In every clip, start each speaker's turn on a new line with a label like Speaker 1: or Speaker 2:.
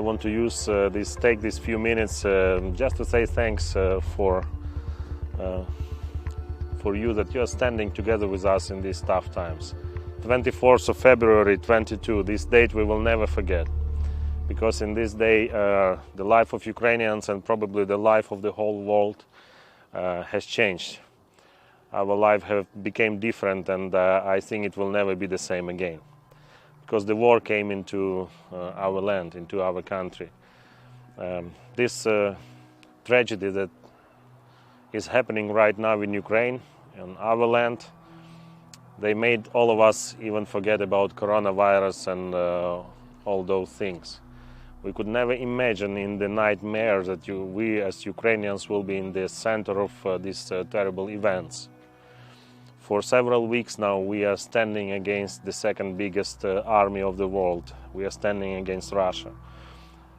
Speaker 1: I want to use take these few minutes just to say thanks for you that you are standing together with us in these tough times. 24th of February 22, this date we will never forget, because in this day the life of Ukrainians and probably the life of the whole world has changed. Our life have become different, and I think it will never be the same again, because the war came into our land, into our country. This tragedy that is happening right now in Ukraine, in our land, they made all of us even forget about coronavirus and all those things. We could never imagine in the nightmare that we as Ukrainians will be in the center of these terrible events. For several weeks now we are standing against the second biggest army of the world. We are standing against Russia.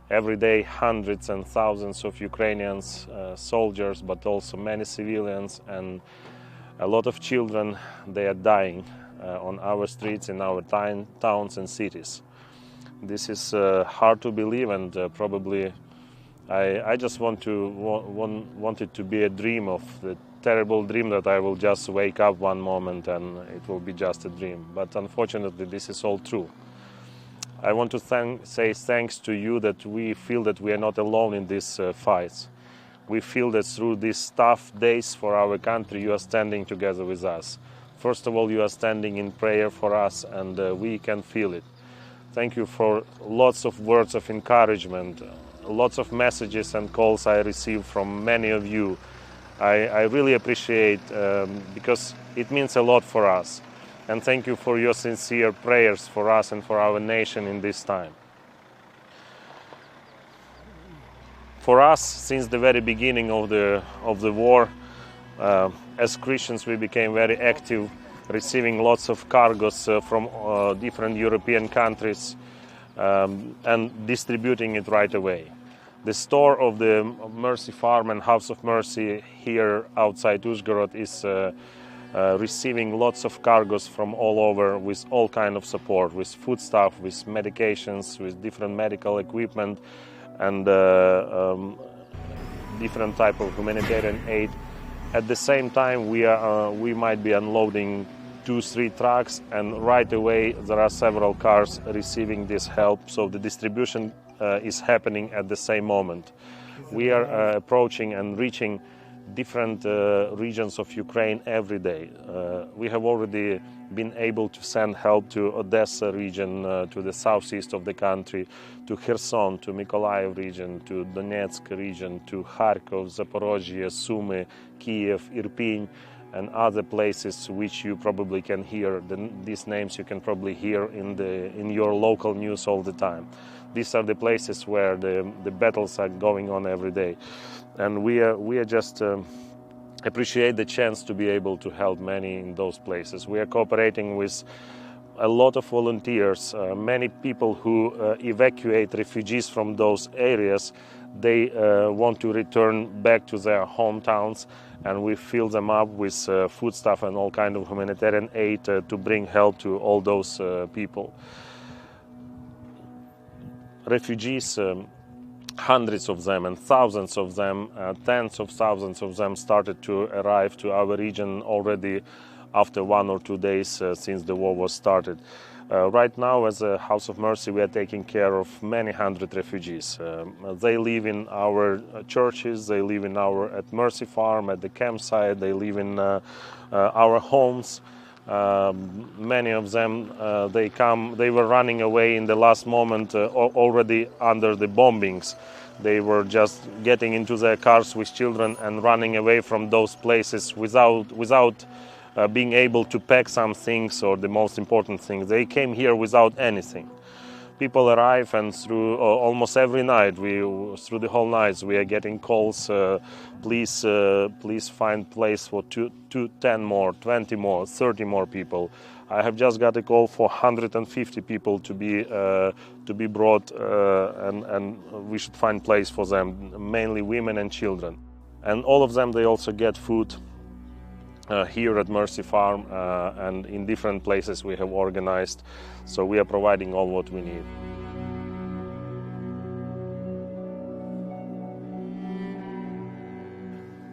Speaker 1: Every day hundreds and thousands of Ukrainians, soldiers, but also many civilians and a lot of children, they are dying on our streets, in our towns and cities. This is hard to believe, and probably I just want it to be a dream, of the terrible dream that I will just wake up one moment and it will be just a dream. But unfortunately this is all true. I want to say thanks to you that we feel that we are not alone in these fights. We feel that through these tough days for our country, you are standing together with us. First of all, you are standing in prayer for us, and we can feel it. Thank you for lots of words of encouragement, lots of messages and calls I received from many of you. I really appreciate, because it means a lot for us. And thank you for your sincere prayers for us and for our nation in this time. For us, since the very beginning of the war, as Christians we became very active, receiving lots of cargoes from different European countries and distributing it right away. The store of the Mercy Farm and House of Mercy here outside Uzhgorod is receiving lots of cargoes from all over with all kind of support, with foodstuff, with medications, with different medical equipment and different type of humanitarian aid. At the same time, we might be unloading 2-3 trucks, and right away there are several cars receiving this help, so the distribution is happening at the same moment. We are approaching and reaching different regions of Ukraine every day. We have already been able to send help to Odessa region, to the southeast of the country, to Kherson, to Mykolaiv region, to Donetsk region, to Kharkov, Zaporozhye, Sumy, Kiev, Irpin, and other places which you probably can hear. These names you can probably hear in your local news all the time. These are the places where the battles are going on every day. And we are just appreciate the chance to be able to help many in those places. We are cooperating with a lot of volunteers, many people who evacuate refugees from those areas. They want to return back to their hometowns, and we fill them up with foodstuff and all kind of humanitarian aid to bring help to all those people. Refugees, hundreds of them and thousands of them, tens of thousands of them started to arrive to our region already after 1 or 2 days since the war was started. Right now, as a House of Mercy, we are taking care of many hundred refugees. They live in our churches, they live at Mercy Farm, at the campsite, they live in our homes. Many of them, they were running away in the last moment already under the bombings. They were just getting into their cars with children and running away from those places without being able to pack some things, or the most important thing, they came here without anything. People arrive, and through almost every night, through the whole nights, we are getting calls. Please find place for 10 more, 20 more, 30 more people. I have just got a call for 150 people to be brought, and we should find place for them, mainly women and children. And all of them, they also get food here at Mercy Farm, and in different places we have organized, so we are providing all what we need.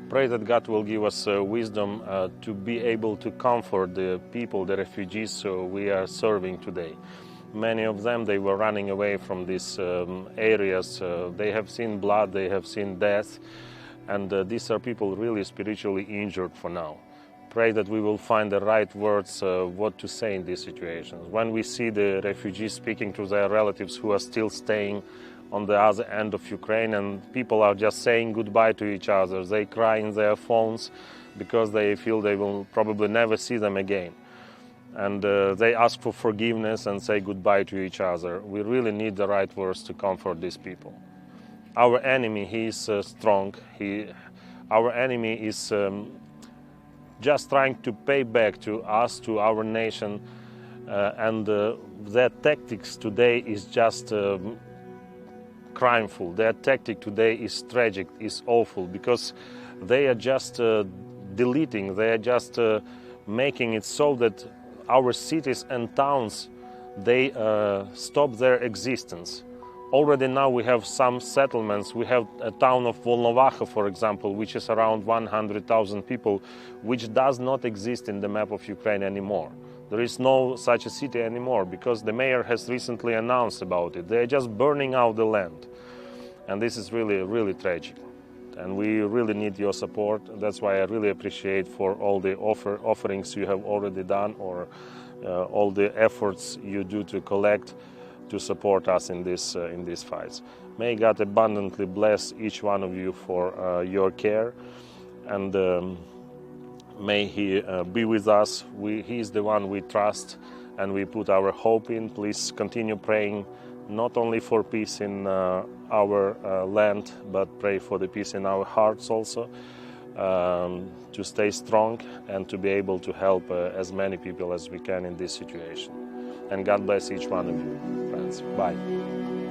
Speaker 1: Pray that God will give us wisdom to be able to comfort the people, the refugees we are serving today. Many of them, they were running away from these areas. They have seen blood, they have seen death, and these are people really spiritually injured for now. Pray that we will find the right words, what to say in these situations. When we see the refugees speaking to their relatives who are still staying on the other end of Ukraine, and people are just saying goodbye to each other. They cry in their phones because they feel they will probably never see them again. And they ask for forgiveness and say goodbye to each other. We really need the right words to comfort these people. Our enemy, he is strong. Our enemy is just trying to pay back to us, to our nation, and their tactics today is just crimeful. Their tactic today is tragic, is awful, because they are just deleting, they are just making it so that our cities and towns, they stop their existence. Already now we have some settlements. We have a town of Volnovaha, for example, which is around 100,000 people, which does not exist in the map of Ukraine anymore. There is no such a city anymore because the mayor has recently announced about it. They are just burning out the land. And this is really, really tragic. And we really need your support. That's why I really appreciate for all the offerings you have already done, or all the efforts you do to collect to support us in these fights. May God abundantly bless each one of you for your care, and may He be with us. He is the one we trust and we put our hope in. Please continue praying, not only for peace in our land, but pray for the peace in our hearts also, to stay strong and to be able to help as many people as we can in this situation. And God bless each one of you, friends. Bye.